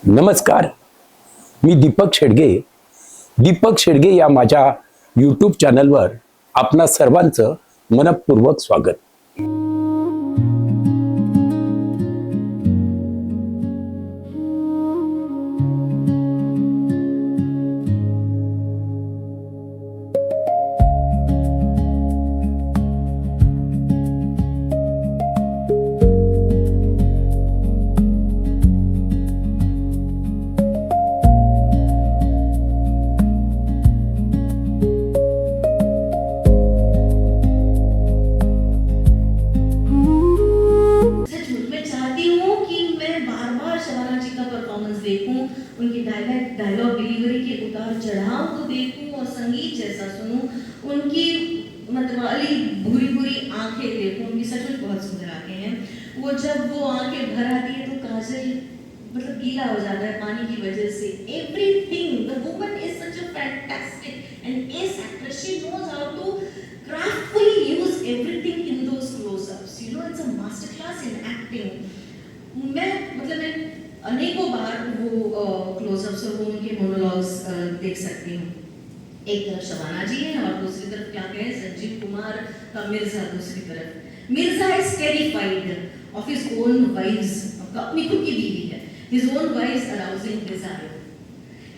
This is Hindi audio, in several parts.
नमस्कार, मी दीपक शेडगे या माझ्या यूट्यूब चॅनलवर आपणा सर्वांचं मनपूर्वक स्वागत. देखूं, उनकी डायलॉग डिलीवरी के उतार चढ़ाव को देखूं और संगीत जैसा सुनूं, उनकी मतवाली भूरी भूरी आंखें देखूं. उनकी सचमुच बहुत सुंदर आंखें हैं. वो जब वो आंखें भर आती है तो काजल मतलब गीला हो जाता है पानी की वजह से. Everything, the woman is such a fantastic and ace actress. She knows how to craftfully use everything in those close-ups. You know, it's a master class in acting. मैं अनेकों बार वो क्लोजअप्स और वो उनके मोनोलॉग्स देख सकती हूँ. एक तरफ शबाना जी हैं और दूसरी तरफ क्या कहें संजीव कुमार का मिर्जा. दूसरी तरफ Mirza is terrified of his own wives. अपनी खुद की बीवी है. His own wives arousing desire.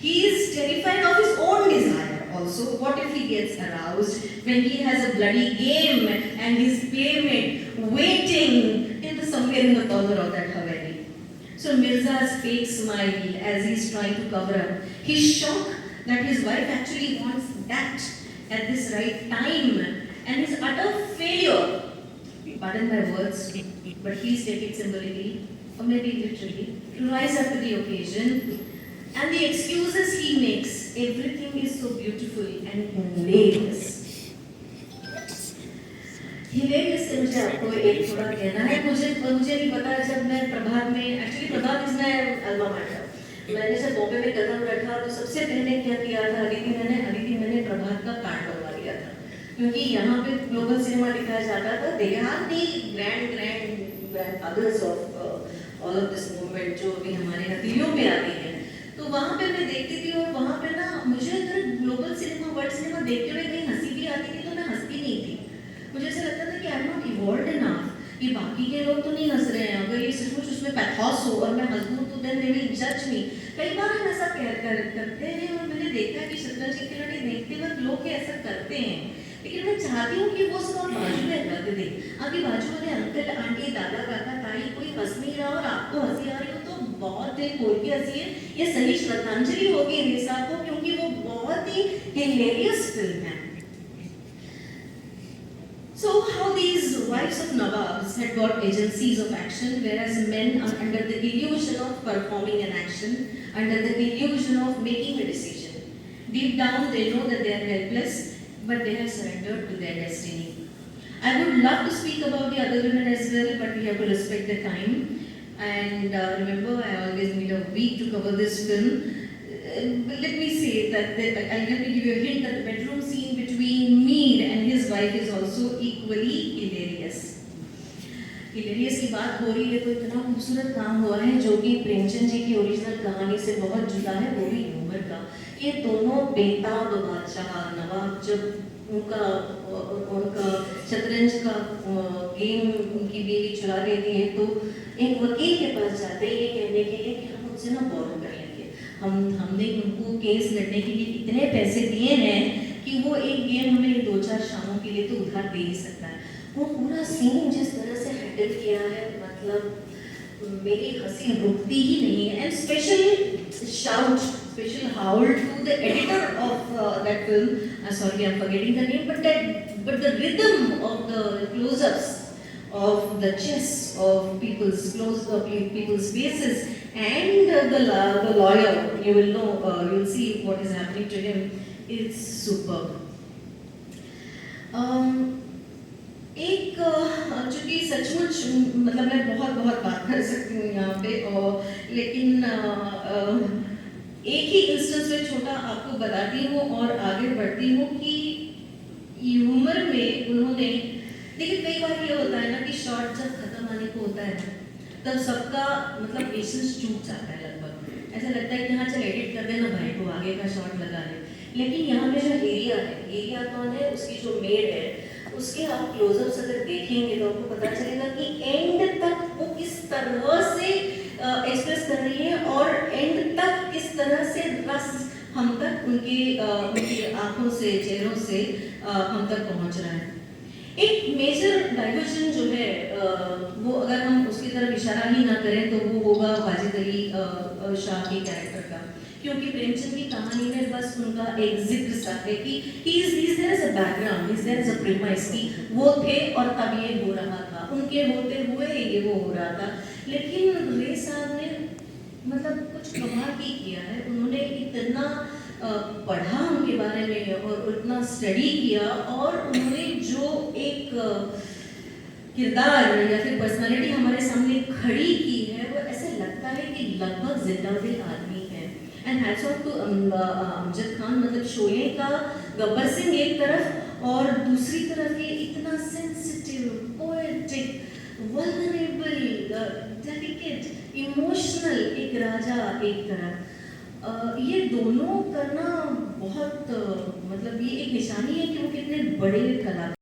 He is terrified of his own desire also. What if he gets aroused when he has a bloody game and his playmate waiting in the somewhere in the corner of that Haveli. So Mirza's fake smile as he's trying to cover up. He's shocked that his wife actually wants that at this right time, and his utter failure, pardon my words, but please take it symbolically or maybe literally, to rise up to the occasion. And the excuses he makes, everything is so beautiful and hilarious. Hilarious से मुझे आपको एक थोड़ा कहना है. मुझे नहीं पता जब मैं प्रभात में, actually Prabhat is my alma mater. मैंने जब बॉम्बे में कदम रखा तो सबसे पहले क्या किया था, अदिति मैंने प्रभात का कार्ड बनवा लिया था. क्योंकि यहाँ पे ग्लोबल सिनेमा दिखाया जाता था. They are the grandfathers of all of this movement जो अभी हमारे हथेलियों में आती है. तो वहाँ पे मैं देखती थी और वहाँ पे ना मुझे अगर ग्लोबल सिनेमा वर्ल्ड सिनेमा देखते हुए कहीं हंसी भी आती थी तो मैं हंसती नहीं थी. मुझे ऐसा लगता था कि I am not evolved enough. ये बाकी के लोग तो नहीं हंस रहे हैं. अगर ये सचमुच उसमें पैथोस हो और मैं हंस दूँ तो देन दे विल जज मी. कई बार हम ऐसा करते हैं और मैंने देखा कि शतरंज की खिलाड़ी देखते वक्त लोग ऐसा करते हैं. लेकिन मैं चाहती हूँ कि वो सब आप बाजू में रख दें. आपके बाजू वाले अंकल आंटी दादा काका ताई कोई हंस नहीं रहा और आपको हंसी आ रही हो तो बहुत दिल खोल के हंसिए. ये सही श्रद्धांजलि होगी रेसा को, क्योंकि वो बहुत ही हिलेरियस फिल्म है. So how these wives of Nawabs had got agencies of action, whereas men are under the illusion of performing an action, under the illusion of making a decision. Deep down they know that they are helpless, but they have surrendered to their destiny. I would love to speak about the other women as well, but we have to respect the time. And remember, I always need a week to cover this film. Let me say that I'll let me give you a hint that the bedroom scene between Mir and his wife is also equally hilarious. Hilarious की बात हो रही है तो इतना खूबसूरत काम हुआ है जो कि प्रेमचंद जी की ओरिजिनल कहानी से बहुत जुड़ा है, वो भी ह्यूमर का. ये दोनों बेताब बादशाह नवाब जब उनका शतरंज का गेम उनकी बीवी चुरा लेती है तो एक वकील के पास जाते हैं ये कहने के लिए कि हम उनसे ना बोरो कर लेंगे. हमने उनको केस लड़ने के लिए इतने पैसे दिए हैं कि वो एक गेम हमें 2-4 शामों के लिए तो उधार दे ही सकता है. वो पूरा सीन जिस तरह से हैंडल किया है, मतलब मेरी हंसी रुकती ही नहीं है. And special howl to the editor of that film. Sorry, I'm forgetting the name, but the rhythm of the close-ups of the chess of people's faces and the lawyer, you will know, you will see what is happening to him. It's superb. एक चूँकि सचमुच मतलब मैं बहुत बात कर सकती हूँ यहाँ पे, और लेकिन एक ही इंस्टेंस में छोटा आपको बताती हूँ और आगे बढ़ती हूँ कि ह्यूमर में उन्होंने, लेकिन कई बार ये होता है ना कि शॉर्ट जब खत्म आने को होता है तब सबका मतलब पेशेंस टूट जाता है लगभग. ऐसा लगता है कि हाँ चल एडिट कर देना भाई को आगे का शॉट लगा ले, लेकिन यहाँ पे जो एरिया कौन है, उसकी जो मेड है, उसके आप क्लोजअप्स अगर देखेंगे तो आपको पता चलेगा कि एंड तक वो किस तरह से एक्सप्रेस कर रही है और एंड तक किस तरह से रस हम तक उनकी आंखों से, चेहरों से हम तक पहुंच रहा है। एक मेजर डाइवर्जन जो है वो अगर हम उसकी तरफ इशारा ही ना करें तो वो होगा वाजिद अली शाह के कैरेक्टर का, क्योंकि प्रेमचंद की कहानी में बस उनका एक जिक्र सा है कि he is there is a background, is there is a premise कि वो थे और तब ये हो रहा था, उनके होते हुए ये वो हो रहा था। लेकिन रे साहब ने मतलब कुछ कमाल ही किया है, उन्होंने इतना पढ़ा उनके बारे में और इतना स्टडी किया, और उन्होंने जो एक किरदार या फिर पर्सनालिटी हमारे सामने खड़ी की है वो ऐसे लगता है कि लगभग जिंदा आदमी है। And hats off to Amjad Khan, मतलब शोले का गब्बर सिंह एक तरफ और दूसरी तरफ ये इतना sensitive, poetic, vulnerable, delicate, emotional एक राजा एक तरफ, ये दोनों करना बहुत मतलब ये एक निशानी है कि वो कितने बड़े कलाकार।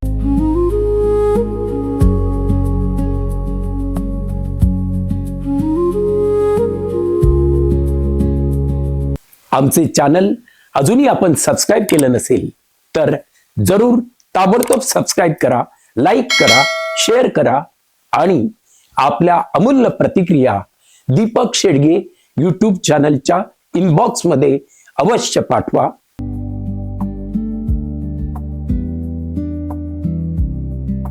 आमचे चॅनल अजूनही आपण सबस्क्राईब केलं नसेल तर जरूर ताबडतोब सबस्क्राईब करा, लाईक करा, शेअर करा आणि आपल्या अमूल्य प्रतिक्रिया दीपक शेडगे यूट्यूब चॅनलच्या इनबॉक्स मध्ये अवश्य पाठवा।